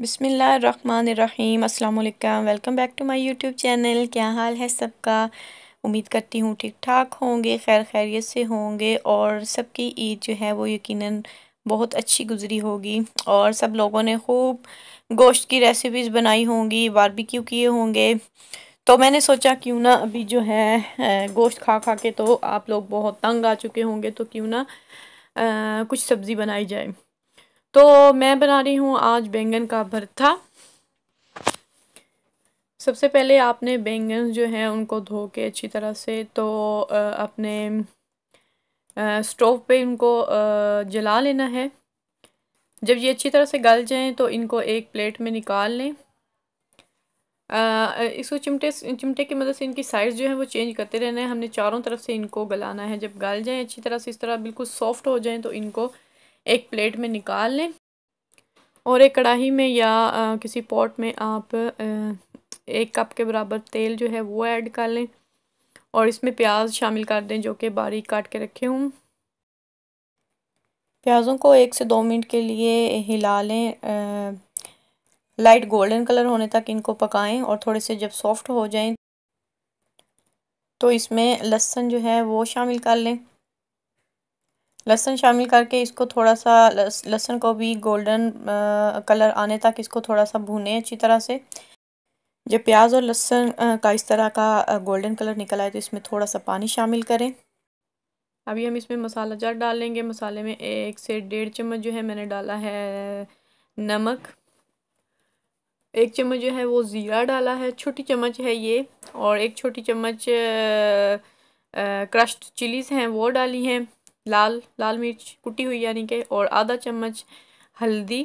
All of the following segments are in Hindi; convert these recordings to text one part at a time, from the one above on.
बिस्मिल्लाहिर्रहमानिर्रहीम अस्सलाम वालेकुम। Welcome back to my YouTube channel. क्या हाल है सबका? उम्मीद करती हूँ ठीक ठाक होंगे, खैर खैरियत से होंगे और सबकी ईद जो है वो यकीनन बहुत अच्छी गुजरी होगी और सब लोगों ने खूब गोश्त की रेसिपीज़ बनाई होंगी, बारबेक्यू किए होंगे। तो मैंने सोचा क्यों ना अभी जो है गोश्त खा खा के तो आप लोग बहुत तंग आ चुके होंगे, तो क्यों ना कुछ सब्ज़ी बनाई जाए। तो मैं बना रही हूँ आज बैंगन का भरता। सबसे पहले आपने बैंगन जो है उनको धो के अच्छी तरह से तो अपने स्टोव पे इनको जला लेना है। जब ये अच्छी तरह से गल जाएं तो इनको एक प्लेट में निकाल लें। इसको चिमटे की मदद से इनकी साइज़ जो है वो चेंज करते रहना है। हमने चारों तरफ से इनको गलाना है। जब गल जाएं अच्छी तरह से, इस तरह बिल्कुल सॉफ्ट हो जाएं, तो इनको एक प्लेट में निकाल लें और एक कढ़ाई में या किसी पॉट में आप 1 कप के बराबर तेल जो है वो ऐड कर लें और इसमें प्याज शामिल कर दें जो कि बारीक काट के रखे हूँ। प्याज़ों को 1 से 2 मिनट के लिए हिला लें। लाइट गोल्डन कलर होने तक इनको पकाएं और थोड़े से जब सॉफ्ट हो जाएं तो इसमें लहसुन जो है वो शामिल कर लें। लहसुन शामिल करके इसको थोड़ा सा लहसुन को भी गोल्डन कलर आने तक इसको थोड़ा सा भूनें अच्छी तरह से। जब प्याज और लहसुन का इस तरह का गोल्डन कलर निकल आए तो इसमें थोड़ा सा पानी शामिल करें। अभी हम इसमें मसाला जार डालेंगे। मसाले में 1 से 1.5 चम्मच जो है मैंने डाला है नमक। 1 चम्मच जो है वो ज़ीरा डाला है, छोटी चम्मच है ये। और 1 छोटी चम्मच क्रश्ड चिलीज़ हैं वो डाली हैं। लाल लाल मिर्च कुटी हुई यानी कि, और आधा चम्मच हल्दी।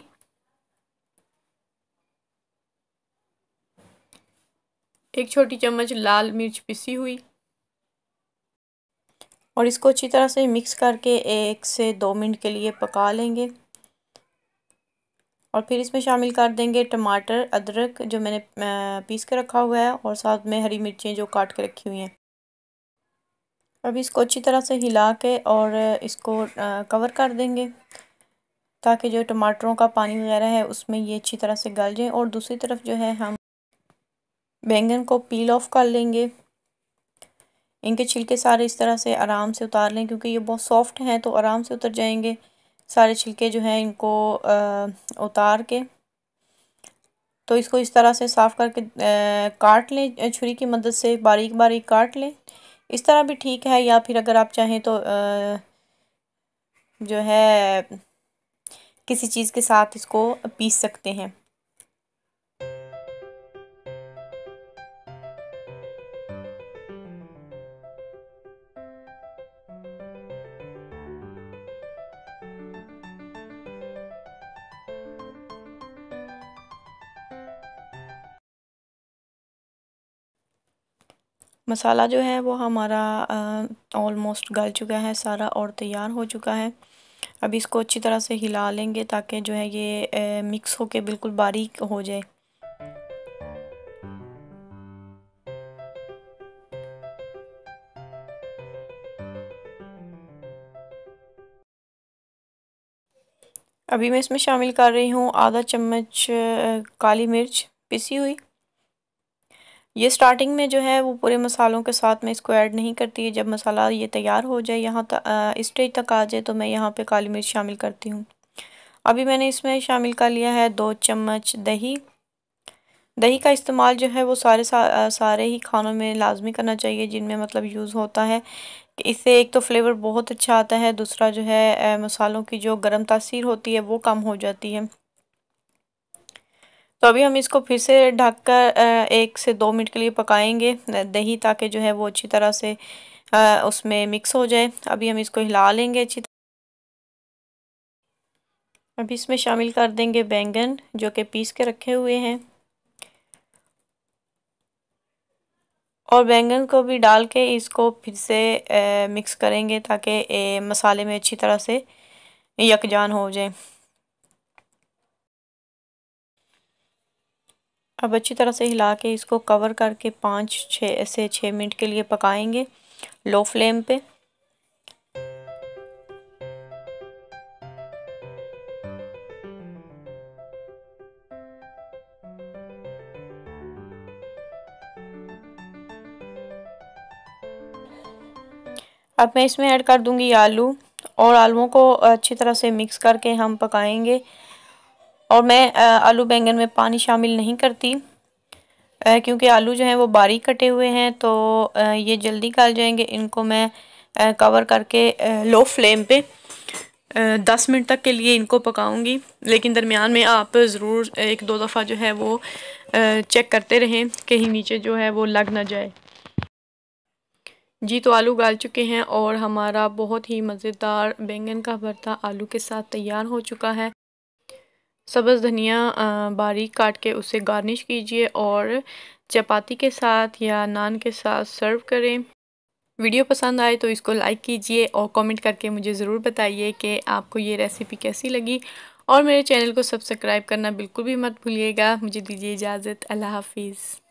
1 छोटी चम्मच लाल मिर्च पिसी हुई। और इसको अच्छी तरह से मिक्स करके 1 से 2 मिनट के लिए पका लेंगे। और फिर इसमें शामिल कर देंगे टमाटर, अदरक जो मैंने पीस के रखा हुआ है, और साथ में हरी मिर्चें जो काट के रखी हुई हैं। अब इसको अच्छी तरह से हिला के और इसको कवर कर देंगे ताकि जो टमाटरों का पानी वगैरह है उसमें ये अच्छी तरह से गल जाए। और दूसरी तरफ जो है हम बैंगन को पील ऑफ कर लेंगे। इनके छिलके सारे इस तरह से आराम से उतार लें क्योंकि ये बहुत सॉफ्ट हैं तो आराम से उतर जाएंगे। सारे छिलके जो हैं इनको उतार के तो इसको इस तरह से साफ़ करके काट लें, छुरी की मदद से बारीक बारीक काट लें। इस तरह भी ठीक है, या फिर अगर आप चाहें तो जो है किसी चीज़ के साथ इसको पीस सकते हैं। मसाला जो है वो हमारा ऑलमोस्ट गल चुका है सारा और तैयार हो चुका है। अब इसको अच्छी तरह से हिला लेंगे ताकि जो है ये मिक्स होके बिल्कुल बारीक हो जाए। अभी मैं इसमें शामिल कर रही हूँ आधा चम्मच काली मिर्च पिसी हुई। ये स्टार्टिंग में जो है वो पूरे मसालों के साथ में इसको ऐड नहीं करती है। जब मसाला ये तैयार हो जाए, यहाँ तक इस स्टेज तक आ जाए, तो मैं यहाँ पे काली मिर्च शामिल करती हूँ। अभी मैंने इसमें शामिल कर लिया है 2 चम्मच दही। दही का इस्तेमाल जो है वो सारे ही खानों में लाजमी करना चाहिए जिनमें मतलब यूज़ होता है। इससे एक तो फ्लेवर बहुत अच्छा आता है, दूसरा जो है मसालों की जो गर्म तासीर होती है वो कम हो जाती है। तो अभी हम इसको फिर से ढककर 1 से 2 मिनट के लिए पकाएंगे दही, ताकि जो है वो अच्छी तरह से उसमें मिक्स हो जाए। अभी हम इसको हिला लेंगे अच्छी तरह। अभी इसमें शामिल कर देंगे बैंगन जो कि पीस के रखे हुए हैं, और बैंगन को भी डाल के इसको फिर से मिक्स करेंगे ताकि मसाले में अच्छी तरह से यकजान हो जाए। अब अच्छी तरह से हिला के इसको कवर करके 5 से 6 मिनट के लिए पकाएंगे लो फ्लेम पे। अब मैं इसमें ऐड कर दूंगी आलू और आलूओं को अच्छी तरह से मिक्स करके हम पकाएंगे। और मैं आलू बैंगन में पानी शामिल नहीं करती क्योंकि आलू जो हैं वो बारीक कटे हुए हैं, तो ये जल्दी गल जाएंगे। इनको मैं कवर करके लो फ्लेम पे 10 मिनट तक के लिए इनको पकाऊंगी, लेकिन दरमियान में आप ज़रूर एक दो दफ़ा जो है वो चेक करते रहें, कहीं नीचे जो है वो लग ना जाए। जी तो आलू गाल चुके हैं और हमारा बहुत ही मज़ेदार बैंगन का भरता आलू के साथ तैयार हो चुका है। सब्ज़ धनिया बारीक काट के उसे गार्निश कीजिए और चपाती के साथ या नान के साथ सर्व करें। वीडियो पसंद आए तो इसको लाइक कीजिए और कमेंट करके मुझे ज़रूर बताइए कि आपको ये रेसिपी कैसी लगी, और मेरे चैनल को सब्सक्राइब करना बिल्कुल भी मत भूलिएगा। मुझे दीजिए इजाज़त। अल्लाह हाफिज़।